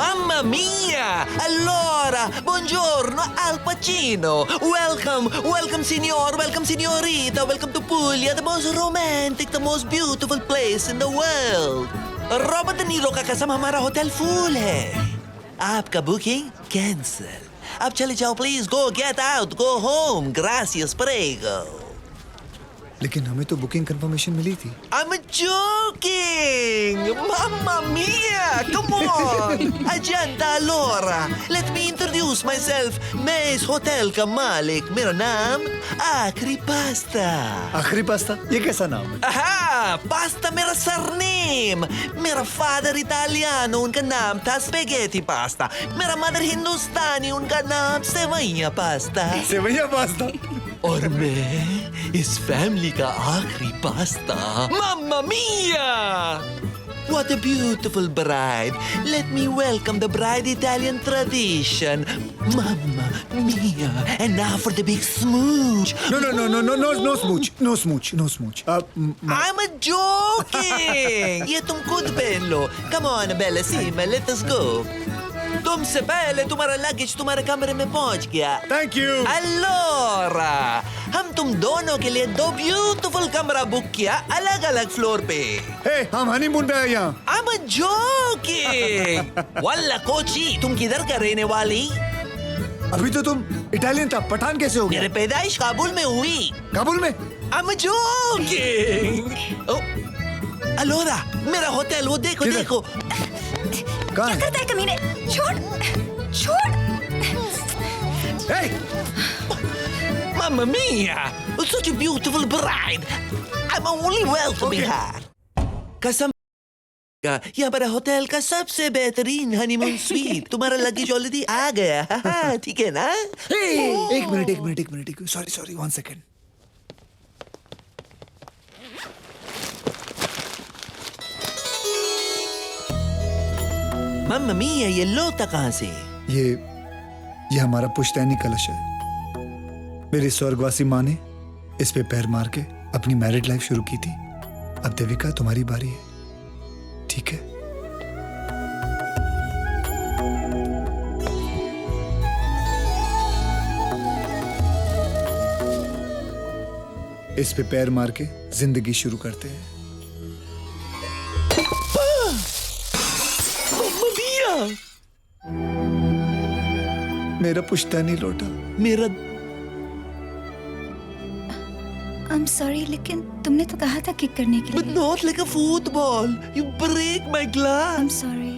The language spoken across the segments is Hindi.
Mamma mia! Allora, buongiorno Al Pacino. Welcome signor, welcome signorita, welcome to Puglia, the most romantic, the most beautiful place in the world. Robert De Niro का कसम हमारा होटल फुल है. आपका बुकिंग कैंसिल. अब चले जाओ please. Go get out, go home. Gracias, prego. लेकिन हमें तो बुकिंग कंफर्मेशन मिली थी. I'm joking! Mamma mia! Come on! Agenda allora! Let me introduce myself. मैं इस होटल का मालिक. मेरा नाम आखरी पास्ता. आखिरी पास्ता? ये कैसा नाम है? आहा! पास्ता मेरा सरनेम. मेरा फादर इटालियानो, उनका नाम था स्पेगेटी पास्ता. मेरा मदर हिंदुस्तानी, उनका नाम सेवैया पास्ता. सेवैया पास्ता? और मैं इस फैमिली का आखिरी pasta. Mamma mia! What a beautiful bride. Let me welcome the bride Italian tradition. Mamma mia. And now for the big smooch. No smooch. I'm joking. ये तुम खुद पहन लो. Come on, Bella Sima, let us go. तुमसे पहले तुम्हारा लगेज तुम्हारे कमरे में पहुंच गया. Thank you. अल्लोरा, हम तुम दोनों के लिए 2 ब्यूटीफुल कमरा बुक किया अलग अलग फ्लोर पे. Hey, हम हनीमून पे हैं यहाँ. I'm joking. वल्ला कोची, तुम किधर का रहने वाली? अभी तो तुम इटालियन था, पठान कैसे हो गया? मेरे पैदाइश काबुल में हुई. काबुल में? I'm joking. अलोरा, मेरा होटल वो देखो किधर? देखो. कहाँ क्या है? करता है कमीने? छोड़. Hey! Mamma mia! Such a beautiful bride. I'm only welcoming her. कसम का ये हमारा होटल का सबसे बेहतरीन हनीमून स्वीट. तुम्हारा लगेज ऑलरेडी आ गया. हाँ, ठीक है ना? एक मिनट. Sorry, 1 second. मम्मा मिया, ये लोटा कहाँ से? ये हमारा पुश्तैनी कलश है. मेरी स्वर्गवासी माँ ने इस पे पैर मार के अपनी मैरिड लाइफ शुरू की थी. अब देविका तुम्हारी बारी है, ठीक है? इस पे पैर मार के जिंदगी शुरू करते हैं. मम्मा मिया! मेरा पुश्तैनी लोटा. मेरा I'm sorry, लेकिन तुमने तो कहा था किक करने के but लिए. not like a football. You break my glass. I'm sorry.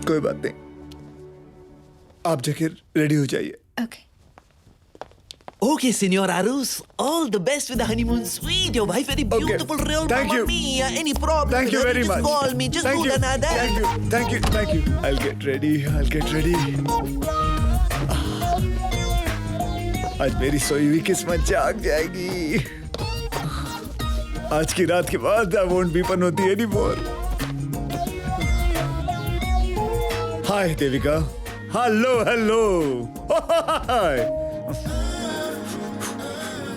कोई बात नहीं, आप जाके रेडी हो जाइए. Okay. Okay, Senor Arus, all the best with the honeymoon suite. Your wife very beautiful, real Thank Mamma you. Mia. Any problem? Thank you very just much. Call me. Just Thank do you. another. Thank you. I'll get ready. आज मेरी सोई हुई किस्मत जाग जाएगी. आज की रात के बाद I won't be Panauti anymore. Hi Devika. Hello. Hi.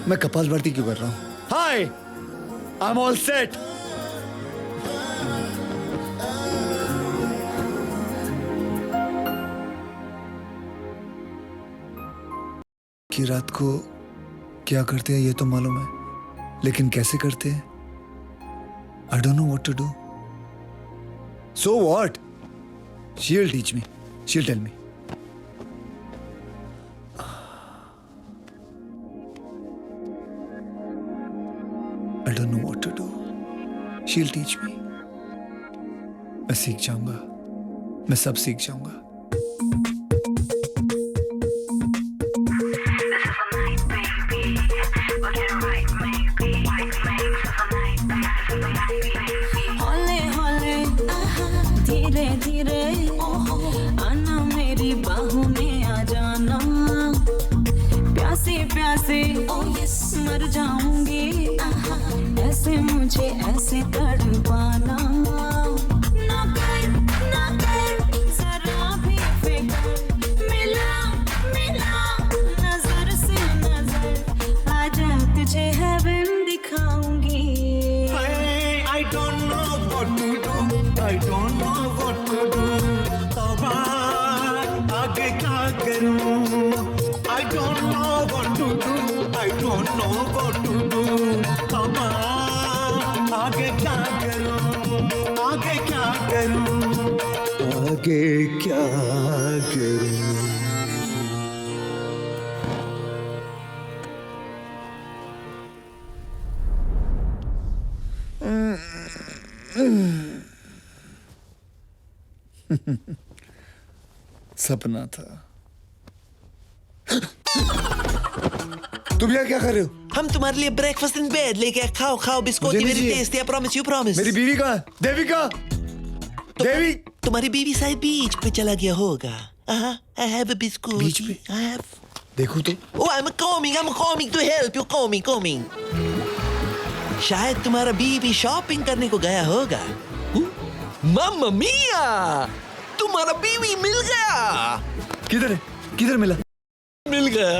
मैं कपालभाति क्यों कर रहा हूँ? Hi. I'm all set. की रात को क्या करते हैं ये तो मालूम है, लेकिन कैसे करते हैं I don't know what to do. So what? She'll teach me. She'll tell me. I don't know what to do. She'll teach me. मैं सीख जाऊंगा. मैं सब सीख जाऊंगा. धीरे धीरे आना मेरी बाहों में आ जाना. प्यासे प्यासे मर जाऊंगी. ऐसे मुझे ऐसे तड़पाना. ना कर जरा भी फिक्र. मिला नजर से नजर. आजा तुझे हेवन दिखाऊंगी. I don't know what to do. I don't know what to do. तौबा आगे क्या करूं? I don't know what to do. I don't know what to do. तौबा आगे क्या करूं? आगे क्या करूं? आगे क्या करूं? सपना था। तुम यहाँ क्या कर रहे हो? हम तुम्हारे लिए ब्रेकफास्ट इन बेड लेके आए। खाओ खाओ बिस्कुट, मुझे नहीं वेरी चाहिए। Tasty, I promise you promise. मेरी बीवी कहाँ है? देविका, देवी। तुम्हारी बीवी शायद बीच पे चला गया होगा। I have a biscuit. बीच पे? I have. देखो तो। Oh, I'm coming to help you. Coming. शायद तुम्हारा बीवी शॉपिंग करने को गया होगा। मम्मा मिया, तुम्हारा बीवी मिल गया। किधर है? किधर मिला? मिल गया।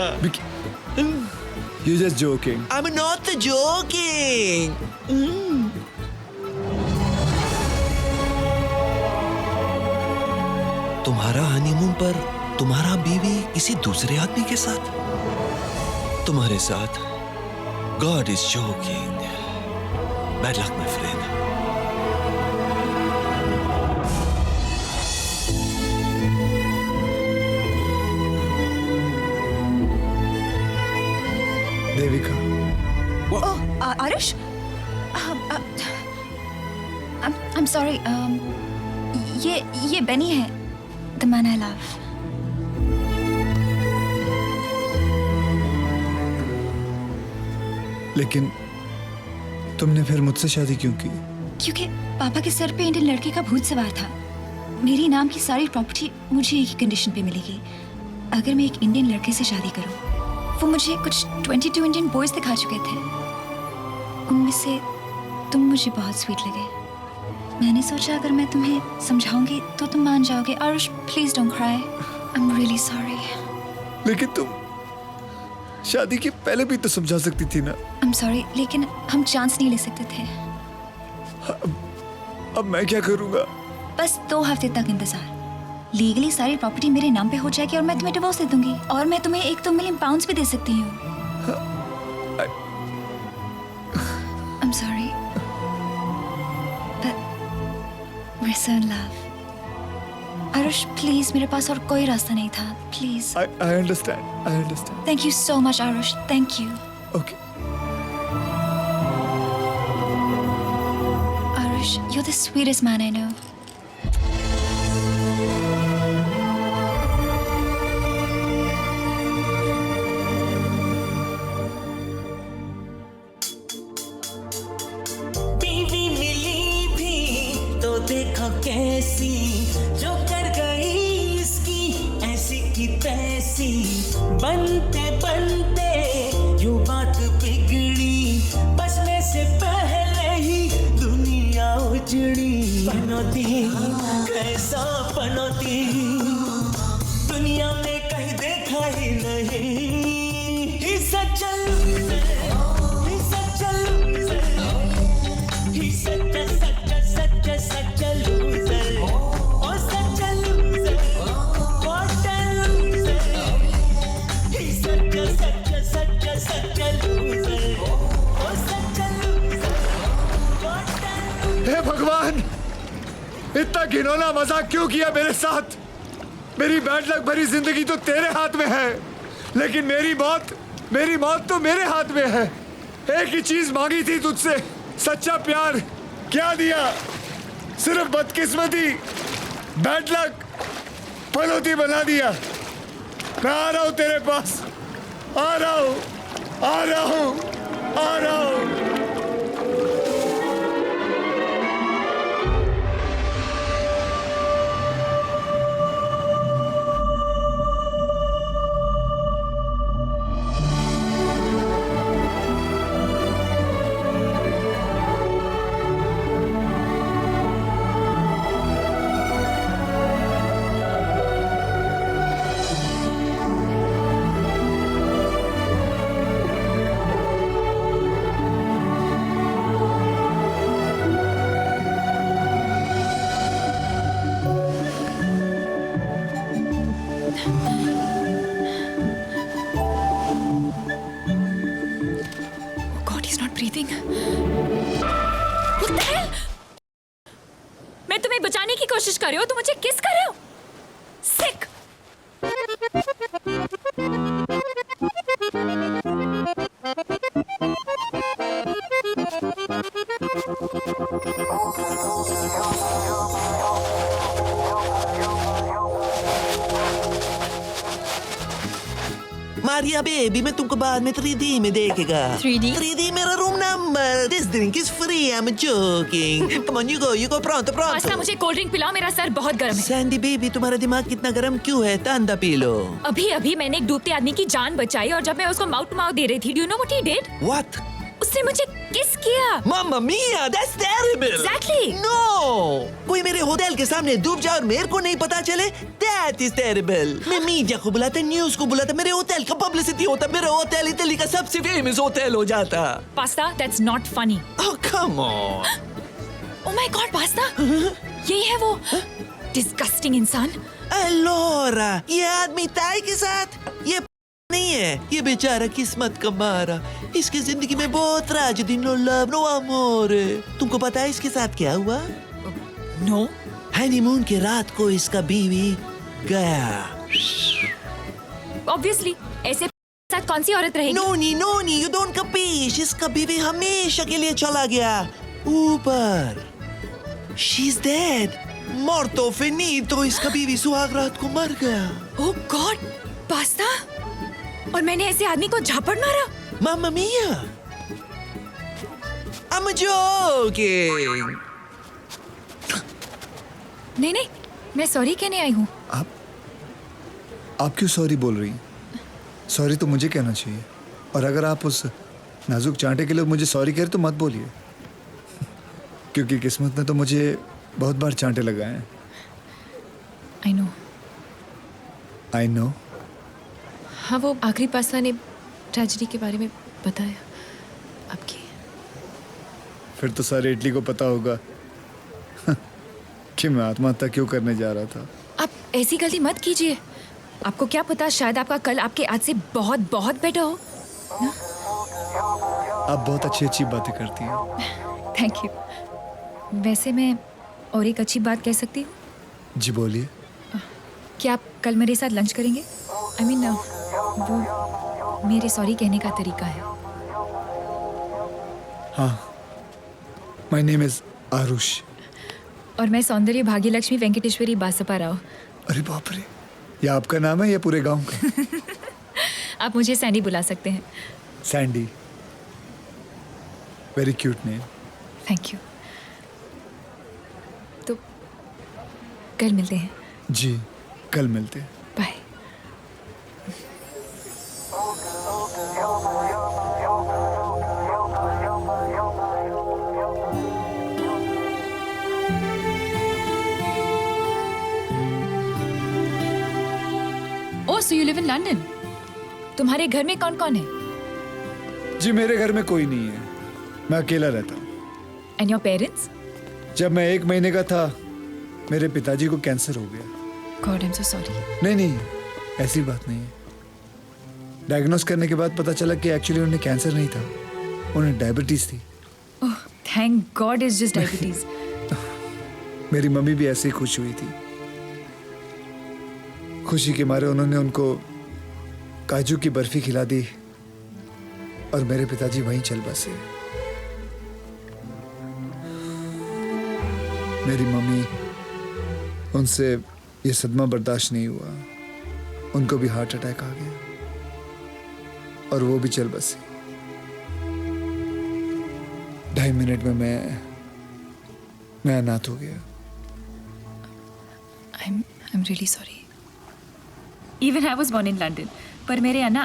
You just joking. I'm not joking. तुम्हारा हनीमून पर तुम्हारा बीवी किसी दूसरे आदमी के साथ, तुम्हारे साथ। God is joking. Bad luck, my friend. Devika. Aarush, I'm sorry. ये बेनी है, the man I love. लेकिन तुमने फिर मुझसे शादी क्यों की? क्योंकि पापा के सर पे इंडियन लड़के का भूत सवार था। मेरी नाम की सारी प्रॉपर्टी मुझे एक ही कंडीशन पे मिलेगी, अगर मैं एक इंडियन लड़के से शादी करूं। वो मुझे कुछ 22 इंडियन बॉयज दिखा चुके थे, उनमें से तुम मुझे बहुत स्वीट लगे। मैंने सोचा अगर मैं तुम्हें समझाऊंगी तो तुम मान जाओगे। Aarush, please don't cry, I am really sorry. लेकिन तुम शादी के पहले भी तो समझा सकती थी ना। आई एम सॉरी, लेकिन हम चांस नहीं ले सकते थे। अब मैं क्या करूंगा? बस 2 हफ्ते तक इंतजार। लीगली सारी प्रॉपर्टी मेरे नाम पे हो जाएगी और मैं तुम्हें डिवोर्स दे दूंगी, और मैं तुम्हें 1-2 मिलियन पाउंड्स भी दे सकती हूँ। I'm sorry, but we're so in love. Aarush, please, मेरे पास और कोई रास्ता नहीं था, please. I understand. Thank you so much, Aarush, thank you. Okay. Arush, you're the sweetest man I know. बीवी मिली भी तो देखो कैसी, जो कर गई इसकी ऐसी की तैसी। बनते बनते यूं बात बिगड़ी, बचने से पहले ही दुनिया उजड़ी। पनौती कैसा पनौती, दुनिया में कहीं देखा ही नहीं। ही सचल such a loser. Oh, such a loser. What a loser. He's such a loser. Oh, such a loser. What a loser. हे भगवान, इतना घिनौना मजाक क्यों किया मेरे साथ? मेरी बैड लक भरी जिंदगी तो तेरे हाथ में है, लेकिन मेरी मौत तो मेरे हाथ में है। एक ही चीज मांगी थी तुझसे, सच्चा प्यार। क्या दिया? सिर्फ बदकिस्मती, बैड लक, पनौती बना दिया। मैं आ रहा हूं तेरे पास, आ रहा हूं। बचाने की कोशिश कर रहे हो, तुम मुझे किस कर रहे हो? सिक। मारिया बेबी, मैं तुमको बाद में 3D में देखेगा। 3D? 3D मेरा room number. This drink is free, I'm joking. Come on, you go, pronto, pasta, pronto. मुझे कोल्ड ड्रिंक पिलाओ, मेरा सर बहुत गर्म है। सैंडी बेबी, तुम्हारा दिमाग कितना गर्म क्यों है? ठंडा पी लो। अभी अभी मैंने एक डूबते आदमी की जान बचाई और जब मैं उसको माउथ टू माउथ दे रही थी, do you know what he did? What? उसने मुझे किस किया। Mamma mia, that's terrible. Exactly. No. कोई मेरे होटल के सामने डूब जाए और मेरे को नहीं पता चले, that is terrible. मैं मीडिया को बुलाता, न्यूज़ को बुलाता, मेरे होटल का पब्लिसिटी होता, मेरा होटल इटली का सबसे फेमस होटल हो जाता। Pasta, that's not funny. Oh, come on. Oh my God, pasta, यही है वो डिस्गस्टिंग इंसान। Allora, ये आदमी ताई के साथ, ये नहीं है, ये बेचारा किस्मत का मारा। इसकी जिंदगी में बहुत ट्रेजेडी, नो लव, नो अमोरे। तुमको पता है इसके साथ क्या हुआ? नो। हनीमून की रात को इसका बीवी गया। ऑब्वियसली, ऐसे साथ कौन सी औरत रहेगी? नोनी, यू डोंट कपीश। इसका बीवी हमेशा के लिए चला गया ऊपर। शी इज डेड, मॉर्टो फिनितो। इसका बीवी सुहाग रात को मर गया। ओह गॉड, पास्ता, और मैंने ऐसे आदमी को झापड़ मारा। Mamma mia! I'm joking! नहीं, मैं सॉरी कहने आई हूँ। आप क्यों सॉरी बोल रही हैं? सॉरी तो मुझे कहना चाहिए। और अगर आप उस नाजुक चांटे के लिए मुझे सॉरी कह रहे तो मत बोलिए। क्योंकि किस्मत ने तो मुझे बहुत बार चांटे लगाए हैं। I know. हाँ, वो आखिरी पास्ता ने ट्रेजेडी के बारे में बताया आपकी। फिर तो सारे इटली को पता होगा कि मैं आत्महत्या क्यों करने जा रहा था। आप ऐसी गलती मत कीजिए। आपको क्या पता, शायद आपका कल आपके आज से बहुत बहुत बेटर हो। आप बहुत अच्छी बातें करती हैं। Thank you. वैसे मैं और एक अच्छी बात कह सकती हूँ? जी बोलिए। क्या आप कल मेरे साथ लंच करेंगे? I mean, वो मेरे सॉरी कहने का तरीका है। हाँ, माय नेम इज आरुष। और मैं सौंदर्य भाग्यलक्ष्मी वेंकटेश्वरी बासपा राव। अरे बाप रे, ये आपका नाम है या पूरे गांव का? आप मुझे सैंडी बुला सकते हैं। Sandy, very cute name. Thank you. तो कल मिलते हैं। जी, कल मिलते हैं। Bye. Oh, so you live in London. तुम्हारे घर में कौन कौन है? जी मेरे घर में कोई नहीं है, मैं अकेला रहता हूँ। And your parents? जब मैं 1 महीने का था मेरे पिताजी को कैंसर हो गया। God, I am so sorry. नहीं, ऐसी बात नहीं है। डायग्नोस करने के बाद पता चला कि एक्चुअली उन्हें कैंसर नहीं था, उन्हें डायबिटीज थी। Oh thank God, it's just diabetes. मेरी मम्मी भी ऐसे ही खुश हुई थी। खुशी के मारे उन्होंने उनको काजू की बर्फी खिला दी और मेरे पिताजी वहीं चल बसे। मेरी मम्मी, उनसे ये सदमा बर्दाश्त नहीं हुआ, उनको भी हार्ट अटैक आ गया और वो भी चल बसी। 2.5 मिनट में मैं अनाथ हो गया। I'm really sorry. Even I was born in London. पर मेरे अन्ना,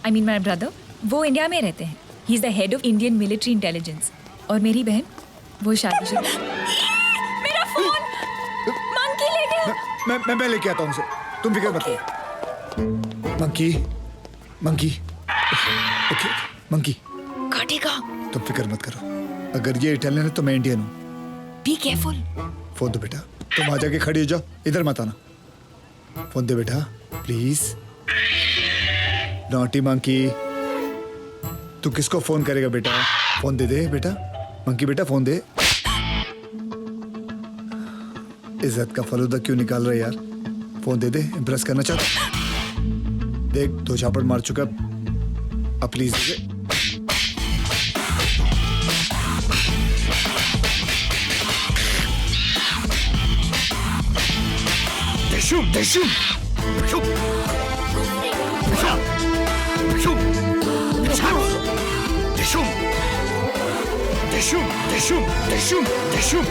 I mean my brother, वो इंडिया में रहते हैं. He is the head of Indian military intelligence. और मेरी बहन, वो शादीशुदा। मेरा फोन मंकी ले गया। मैं लेके आता हूँ उसे, तुम फिक्र मत करो। मंकी ओके मंकी, काटेगा। तुम फिक्र मत करो, अगर ये इटालियन है तो मैं इंडियन हूँ। Be careful. फोन दो बेटा, तुम आ जाके खड़ी हो जाओ, इधर मत आना। फोन दे बेटा प्लीज। नॉटी मंकी, तू किसको फोन करेगा बेटा? फोन दे बेटा। मंकी बेटा फोन दे। इज्जत का फलूदा क्यों निकाल रहा है यार? फोन दे दे, इम्प्रेस करना चाहता। देख 2 झापड़ मार चुका, अब please they they. Deshum, deshum, deshum, deshum, deshum, deshum, deshum, deshum, deshum, deshum,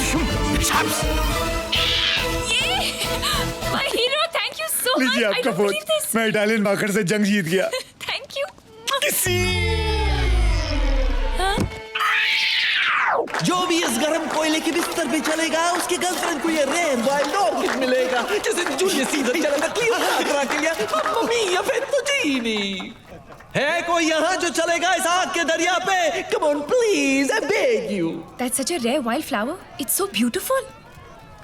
deshum, deshum, My hero, thank you so much. लीजिए I आपका don't फोन। believe this. मैं इटालियन माखड़ से जंग जीत गया। Thank you. जो भी इस गर्म कोयले के बिस्तर पे चलेगा उसके गर्लफ्रेंड को ये रेयर वाइल्ड ऑर्किड मिलेगा, जैसे जूलियस सीजर चलेगा क्लियोपेट्रा के लिए मम्मा मिया फेत्तुचीनी। है कोई यहाँ जो चलेगा इस आग के दरिया पे? Come on please, I beg you. That's such a rare wildflower. It's so beautiful.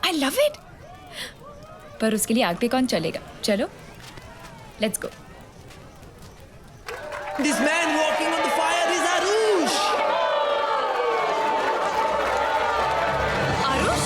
I love it. पर उसके लिए आग पे कौन चलेगा? चलो, let's go. This man walking on the fire is Arush. Aarush?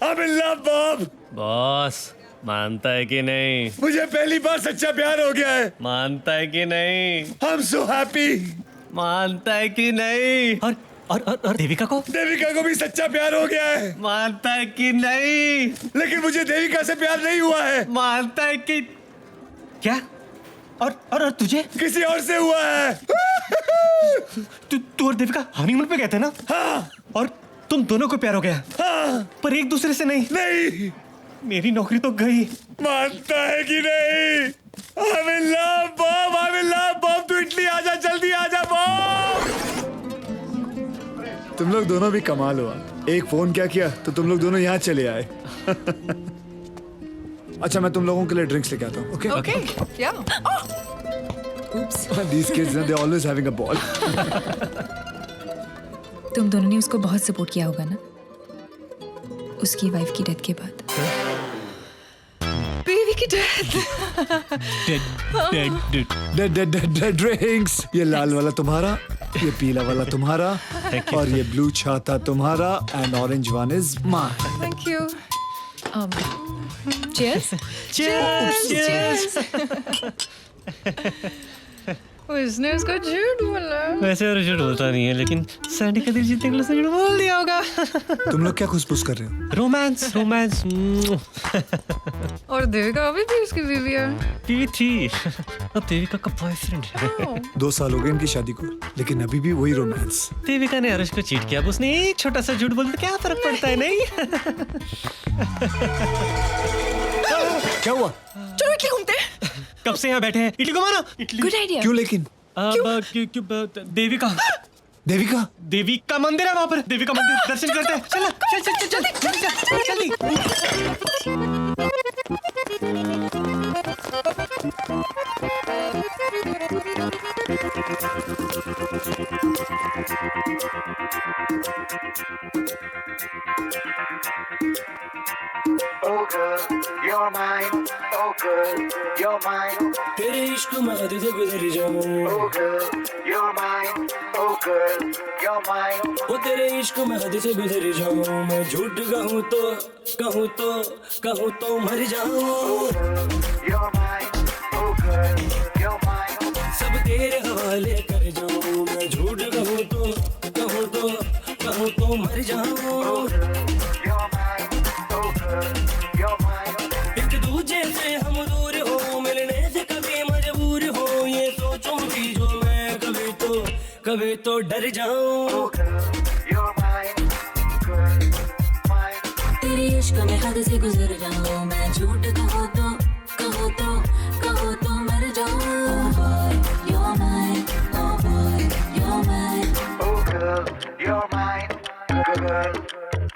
I'm in love, Bob. Boss मानता है कि नहीं? मुझे पहली बार सच्चा प्यार हो गया है। मानता है कि नहीं? I'm so happy. मानता है कि नहीं? और देविका को? देविका को भी सच्चा प्यार हो गया है। मानता है कि नहीं? लेकिन मुझे देविका से प्यार नहीं हुआ है। मानता है कि क्या? और तुझे? किसी और से हुआ है। तू और देविका हनीमून पे गए थे ना? हाँ। और तुम दोनों को प्यार हो गया? हाँ। पर एक दूसरे से नहीं? नहीं। मेरी नौकरी तो गई। मानता है कि नहीं? I'm in love, Bob. I'm in love, Bob. तू इटली आजा, जल्दी आजा, Bob. तुम लोग दोनों भी कमाल हुआ। एक फोन क्या किया तो तुम लोग दोनों यहाँ चले आए। अच्छा मैं तुम लोगों के लिए ड्रिंक्स लेके आता हूँ। Okay? Okay, yeah. Oops. These kids, they're always having a ball. तुम दोनों ने उसको बहुत सपोर्ट किया होगा ना, उसकी वाइफ की डेथ के बाद। Baby की death. Dead drinks. ये लाल वाला तुम्हारा, ये पीला वाला तुम्हारा, और ये ब्लू छाता तुम्हारा, and orange one is mine. Thank you. Cheers. Cheers! उसने उसको झूठ बोला. वैसे और झूठ बोलता नहीं है, लेकिन सैंडी का दिल जीतने के लिए उसने झूठ बोल दिया होगा। तुम लोग क्या खुसफुस कर रहे हो? रोमांस। और देविका अभी भी उसकी बीवी है. बीवी थी, अब देविका का बॉयफ्रेंड है। 2 साल हो गए इनकी शादी को, लेकिन अभी भी वही रोमांस। देविका ने अरुष को चीट किया, अब उसने एक छोटा सा झूठ बोल दिया, क्या फर्क पड़ता है? नहीं। क्या हुआ? चलो इटली घूमते हैं. कब से यहाँ बैठे हैं? इटली घुमाना। Italy Good idea. क्यों लेकिन? देविका देविका मंदिर है वहाँ पर। देविका मंदिर दर्शन करते हैं। चल जल्दी। Oh girl, you're mine. Oh girl, you're mine. तेरे इश्क में हद से गुजर जाऊं. Oh girl, you're mine. Oh girl, you're mine. वो तेरे इश्क में हद से गुजर जाऊं. मैं झूठ कहूँ तो मर जाऊं. Oh girl, you're mine. Oh girl, you're mine. सब तेरे हवाले कर जाऊं. मैं झूठ कहूँ कभी तो डर जाऊं Oh girl, you're mine. Girl, mine. तेरे इश्क में हद से गुजर जाऊं मैं झूठ कहो तो मर जाऊं Oh boy, you're mine. Oh boy, you're mine. Oh girl, you're mine. Girl,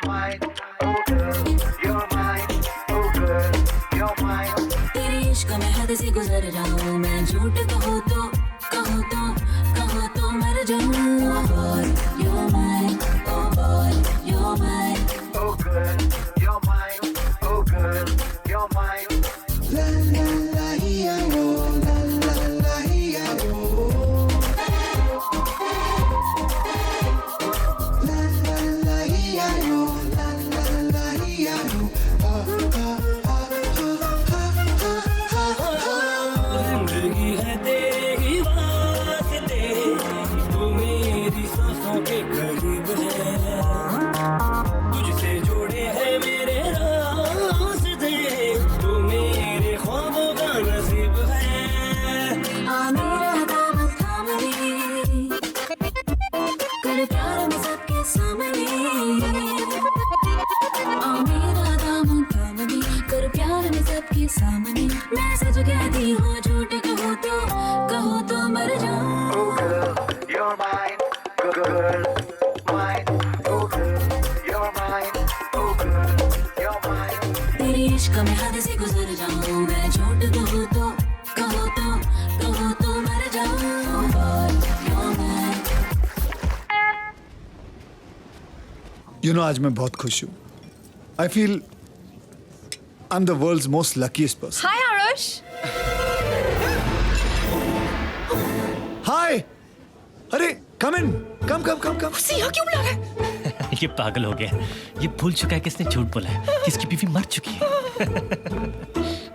mine. Oh girl, you're mine. Oh girl, you're mine. तेरे इश्क में हद से गुजर जाऊं मैं झूठ कहो तो मर जाऊं Oh boy, you're mine. Oh boy, you're mine. Oh girl, you're mine. Oh girl, you're mine. जिंदगी है तेरी वास्ते तू मेरी सांसों के करीब है तुझसे जुड़े हैं मेरे रास्ते तू मेरे ख्वाबों का नसीब है आ मेरा दामन थाम ले कर प्यार में सबके सामने आ मेरा दामन थाम ले कर प्यार में सबके सामने मैं सच कहती हूँ झूठ कहो तो मर जाऊं Oh girl, you're mine. Girl, mine. Oh girl, you're mine. Oh girl, you're mine. तेरे इश्क में हद से गुजर जाऊं मैं झूठ कहो तो मर जाऊं Oh boy, you're mine. You know, आज मैं बहुत खुश हूँ. I feel I'm the world's most luckiest person. Hi, Arush. Hi. अरे come in. Come. उसे यहाँ क्यों बुला रहा है? ये पागल हो गया. ये भूल चुका है कि इसने झूठ बोला है कि इसकी बीवी मर चुकी है.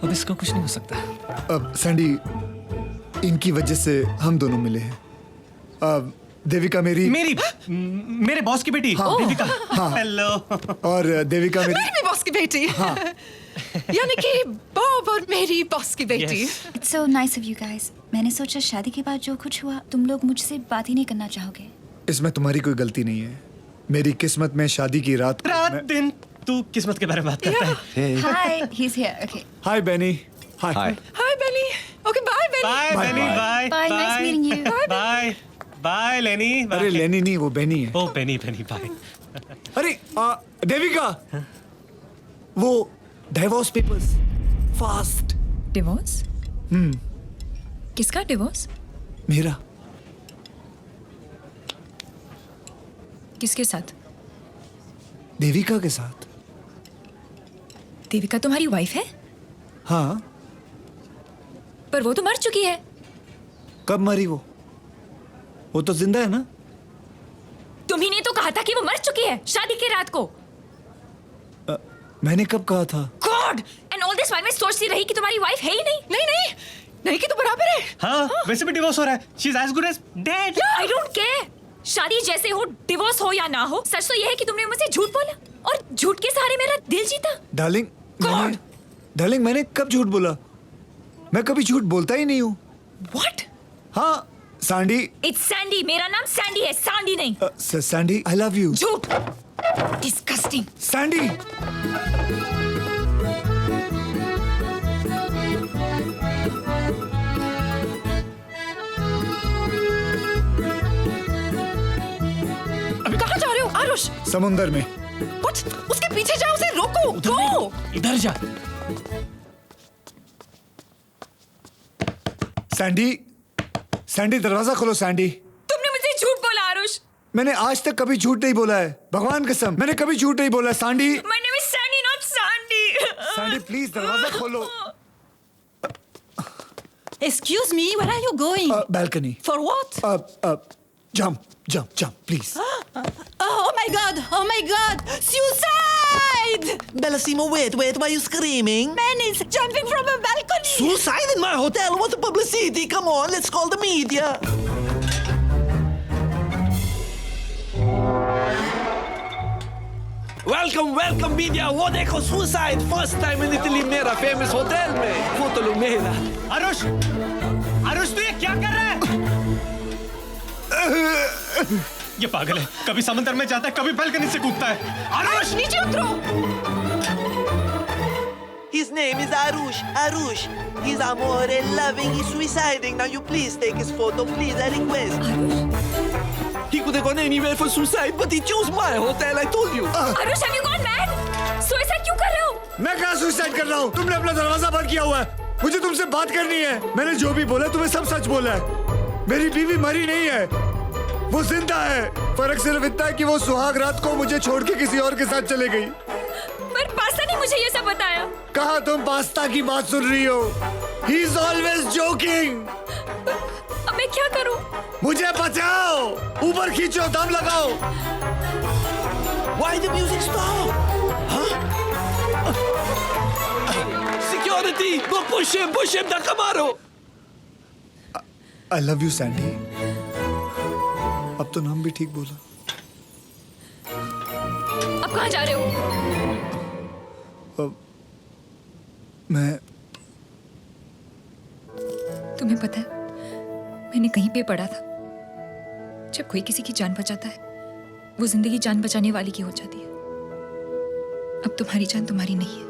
अब इसको कुछ नहीं हो सकता. सैंडी, इनकी वजह से हम दोनों मिले हैं. देविका मेरे बॉस की बेटी देविका. हेलो. और देविका मेरी मेरी बॉस की बेटी. यानी कि बॉब और मेरी बॉस की बेटी. It's so nice of you guys. मैंने सोचा शादी के बाद जो कुछ हुआ तुम लोग मुझसे बात ही नहीं करना चाहोगे. इसमें तुम्हारी कोई गलती नहीं है. मेरी किस्मत में शादी की रात दिन तू किस्मत के बारे में बात करता है. Hi, he's here. Okay. Hi Benny. Hi. Hi, Benny. Okay, bye, Benny. Bye Benny. Bye. Bye, nice meeting you. Bye. Bye Lenny. अरे लेनी नहीं, वो बेनी है. Oh Benny bye. अरे देविका, वो डिवोर्स पेपर्स फास्ट. डिवोर्स? किसका डिवोर्स? मेरा. किसके साथ? देविका के साथ. देविका तुम्हारी वाइफ है? हाँ. पर वो तो मर चुकी है. कब मरी वो? वो तो जिंदा है ना. तुम्ही ने तो कहा था कि वो मर चुकी है शादी की रात को. मैंने कब कहा था? God, and all this while मैं सोचती रही कि तुम्हारी वाइफ है ही नहीं. नहीं कि तो बराबर है. हाँ, वैसे भी डिवोर्स हो रहा है. She is as good as dead. I don't care. शादी जैसे हो, डिवोर्स हो या ना हो, सच तो यह है कि तुमने मुझसे झूठ बोला और झूठ के सहारे मेरा दिल जीता. डार्लिंग, मैंने कब झूठ बोला? मैं कभी झूठ बोलता ही नहीं हूँ. व्हाट? हाँ, सैंडी. It's Sandy. मेरा नाम सैंडी है, सांडी नहीं. Sandy, I love you. झूठ. डिस्गस्टिंग. सैंडी. अभी कहाँ जा रहे हो, आरुष? समुंदर में. What? उसके पीछे जाओ, उसे रोको. Go. इधर जा. सैंडी, दरवाजा खोलो. सैंडी, तुमने मुझे झूठ बोला आरुष. मैंने आज तक कभी झूठ नहीं बोला है. भगवान कसम, मैंने कभी झूठ नहीं बोला. Sandy. My name is Sandy, not Sandy. Sandy, please दरवाजा खोलो. Excuse me, where are you going? Balcony. For what? Jump, please. Oh my God! Suicide! Bellissimo, wait, why are you screaming? Man is jumping from a balcony. Suicide in my hotel? What a publicity! Come on, let's call the media. Welcome media. वो देखो suicide first time in Italy मेरा फेमस होटल में. फोटो लो मेरा. आरुष तू ये क्या कर रहा है? ये पागल है, कभी समंदर में जाता है, कभी बालकनी से कूदता है। आरुष, नीचे उतरो। His name is Arush. Arush. He's amore loving. He's suiciding. Now you please take his photo, please. I request. He could have gone anywhere for suicide, but he chose my hotel. I told you. Aarush, have you gone mad? Suicide क्यों कर रहे हो? मैं कहाँ सुसाइड कर रहा हूँ? तुमने अपना दरवाजा बंद किया हुआ है। मुझे तुमसे बात करनी है। मैंने जो भी बोला तुम्हें सब सच बोला है। मेरी बीवी मरी नहीं है, वो जिंदा है। फर्क सिर्फ इतना है कि वो सुहाग रात को मुझे छोड़ के किसी और के साथ चले गई। पर पास्ता ने मुझे ये सब बताया। कहाँ तुम पास्ता की बात सुन रही हो? He is always joking. अब मैं क्या करूं? मुझे बचाओ, ऊपर खींचो, दम लगाओ। Why the music stop? Huh? Security! Go push him, धक्का मारो। I love you, Sandy. अब तो नाम भी ठीक बोला। अब कहाँ जा रहे हो? मैं तुम्हें पता है, मैंने कहीं पे पढ़ा था, जब कोई किसी की जान बचाता है, वो जिंदगी जान बचाने वाली की हो जाती है। अब तुम्हारी जान तुम्हारी नहीं है,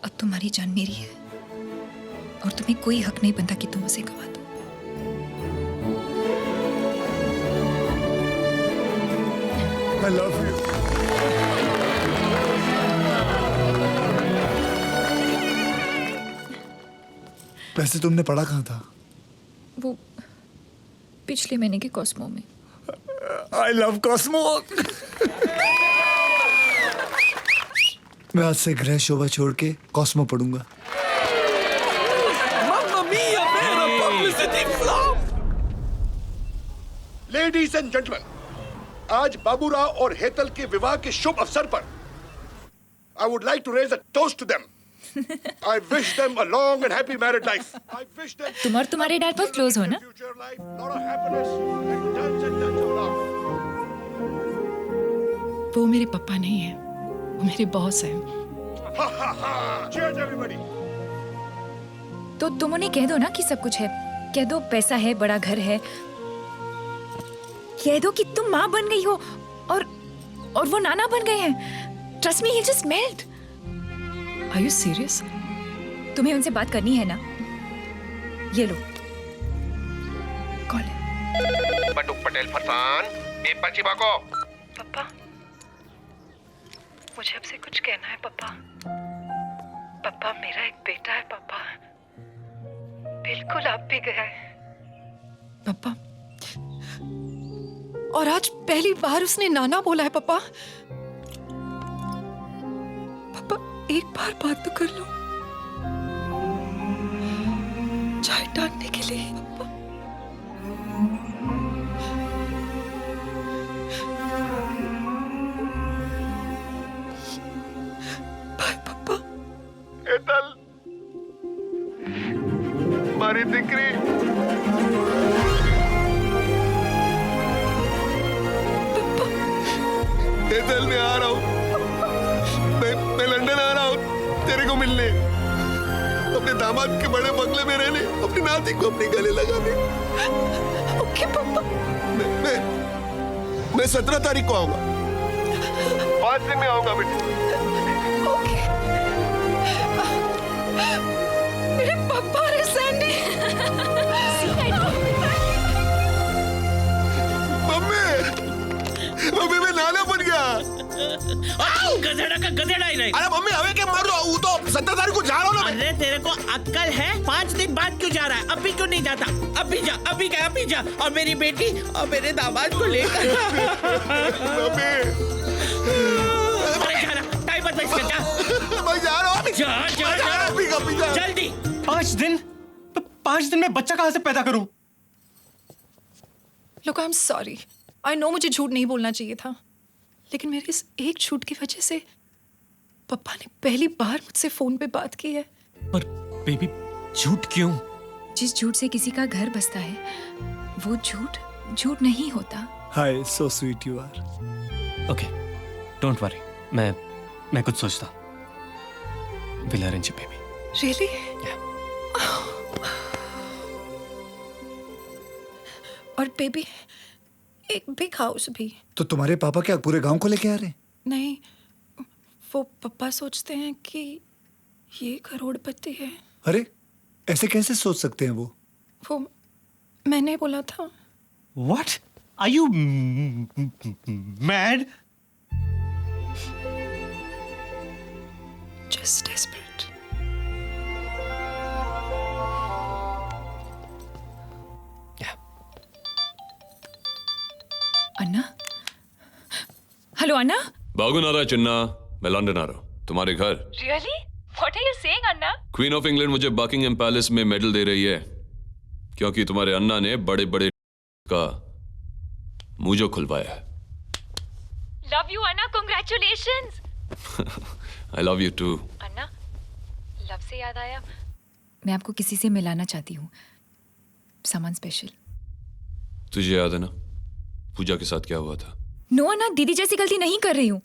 अब तुम्हारी जान मेरी है, और तुम्हें कोई हक नहीं बनता कि तुम उसे गवा दो। I love you. वैसे तुमने पढ़ा कहाँ था? वो पिछले महीने के कॉस्मो में। I love Cosmo. मैं आज से गृह शोभा छोड़ के कॉस्मो पढ़ूंगा। Mamma mia, man, a publicity flop! Ladies and gentleman, आज बाबूराव और हेतल के विवाह के शुभ अवसर पर I would like to raise a toast to them. I wish them a long and happy married life. I wish them तुम और तुम्हारे डैड बहुत क्लोज हो ना? future life, lot of happiness and tons of love. वो मेरे पापा नहीं है, वो मेरे बॉस हैं। Ha ha ha! Cheers everybody. तो तुम उन्हें कह दो ना कि सब कुछ है, कह दो पैसा है, बड़ा घर है, कह दो कि तुम माँ बन गई हो और वो नाना बन गए हैं। Trust me, he just melt. Are you serious? तुम्हें उनसे बात करनी है ना? ये लो, कॉल है। बटुक पटेल फरसान, ए बच्ची बाको। पापा, मुझे आपसे कुछ कहना है पापा। पापा, मेरा एक बेटा है पापा, बिल्कुल आप भी गया है पापा। और आज पहली बार उसने नाना बोला है पापा। पापा, एक बार बात तो कर लो, चाय डालने के लिए पापा। बाय पापा। हेतल, मारी दिकरी। हेतल, मैं आ रहा हूँ, मैं लंदन आ रहा हूँ तेरे को मिलने, अपने दामाद के बड़े बंगले में रहने, अपनी नाती को अपने गले लगाने। ओके पापा। मैं 17 तारीख को आऊंगा, 5 दिन में आऊंगा बेटी। ओके। मेरे पापा रे सैंडी। मम्मी, मैं नाना बन गया। गधेड़ा का गधेड़ा ही नहीं। अरे मम्मी, हमें क्या मार रहा हूँ? तो 17 तारीख को जा रहा हूँ ना। अरे तेरे को अक्कल है? 5 दिन बाद क्यों जा रहा है? अभी क्यों नहीं जाता? अभी जा, अभी जा। और मेरी बेटी और मेरे दामाद को लेकर टाइम मत वेस्ट कर, जा। मैं जा रहा हूँ। जा जल्दी। 5 दिन? 5 दिन में बच्चा कहाँ से पैदा करूं? Look, I'm sorry. I know मुझे झूठ नहीं बोलना चाहिए था, लेकिन मेरे इस एक झूठ की वजह से पापा ने पहली बार मुझसे फोन पे बात की है। पर बेबी, झूठ क्यों? जिस झूठ से किसी का घर बसता है, वो झूठ नहीं होता। Hi, so sweet you are. Okay, don't worry, मैं कुछ सोचता हूँ। We'll arrange a baby. Really? Yeah. और बेबी, एक बिग हाउस भी। तो तुम्हारे पापा क्या पूरे गांव को लेके आ रहे हैं? नहीं, वो पापा सोचते हैं कि ये करोड़पति है। अरे ऐसे कैसे सोच सकते हैं वो? मैंने बोला था। What? Are you mad? Just desperate. अन्ना? हेलो अन्ना? बागुनारा चिन्ना, मैं लंदन आ रहा हूँ तुम्हारे घर। Really? What are you saying, Anna? Queen of England मुझे बकिंगहैम पैलेस में मेडल दे रही है क्योंकि तुम्हारे अन्ना ने बड़े बड़े का मुंह जो खुलवाया है। Love you, Anna. Congratulations. I love you too. Anna, love से याद आया, मैं आपको किसी से मिलाना चाहती हूँ, सामान स्पेशल। तुझे याद है ना पूजा के साथ क्या हुआ था? नो अन्ना, दीदी जैसी गलती नहीं कर रही हूँ।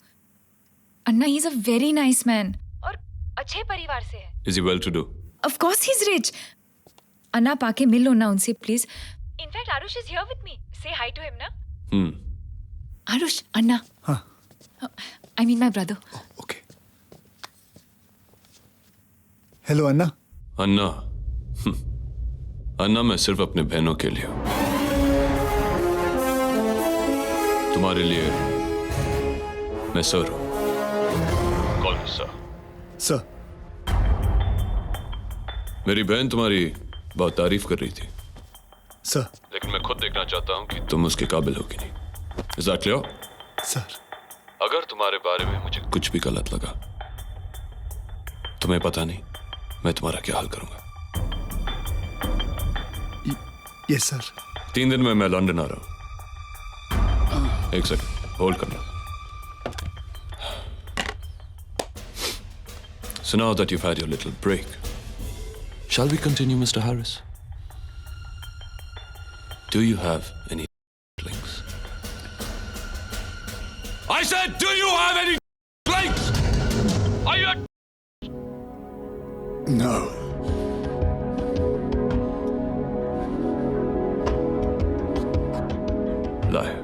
अन्ना, he is a very nice man और अच्छे परिवार से है। Is he well to do? Of course he is rich. अन्ना, पाके मिल लो ना उनसे please. In fact, Arush is here with me. Say hi to him, ना? Arush, अन्ना. हाँ. I mean my brother. Okay. Hello अन्ना. अन्ना, अन्ना मैं सिर्फ अपने बहनों के लिए हूँ। तुम्हारे लिए मैं सर हूँ। कॉल मी सर। सर. मेरी बहन तुम्हारी बहुत तारीफ कर रही थी सर. लेकिन मैं खुद देखना चाहता हूँ कि तुम उसके काबिल हो कि नहीं। Is that clear? सर. अगर तुम्हारे बारे में मुझे कुछ भी गलत लगा, तुम्हें पता नहीं मैं तुम्हारा क्या हाल करूंगा। Yes sir. 3 दिन में मैं लंदन आ रहा हूँ। एक सेकंड होल्ड करना। So now that you've had your little break, shall we continue, Mr. Harris? Do you have any links? I said, do you have any links? Are you? No. Liar.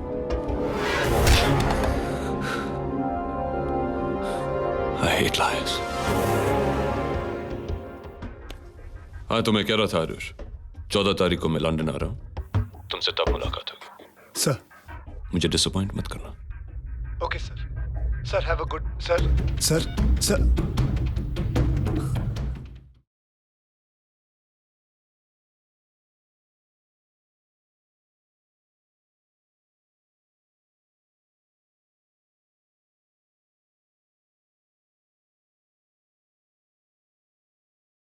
I hate liars. हाँ, तो मैं कह रहा था आरुष, 14 तारीख को मैं लंदन आ रहा हूँ, तुमसे तब मुलाकात होगी। सर. मुझे डिसअपॉइंट मत करना। Okay sir. Sir have a good. Sir. Sir.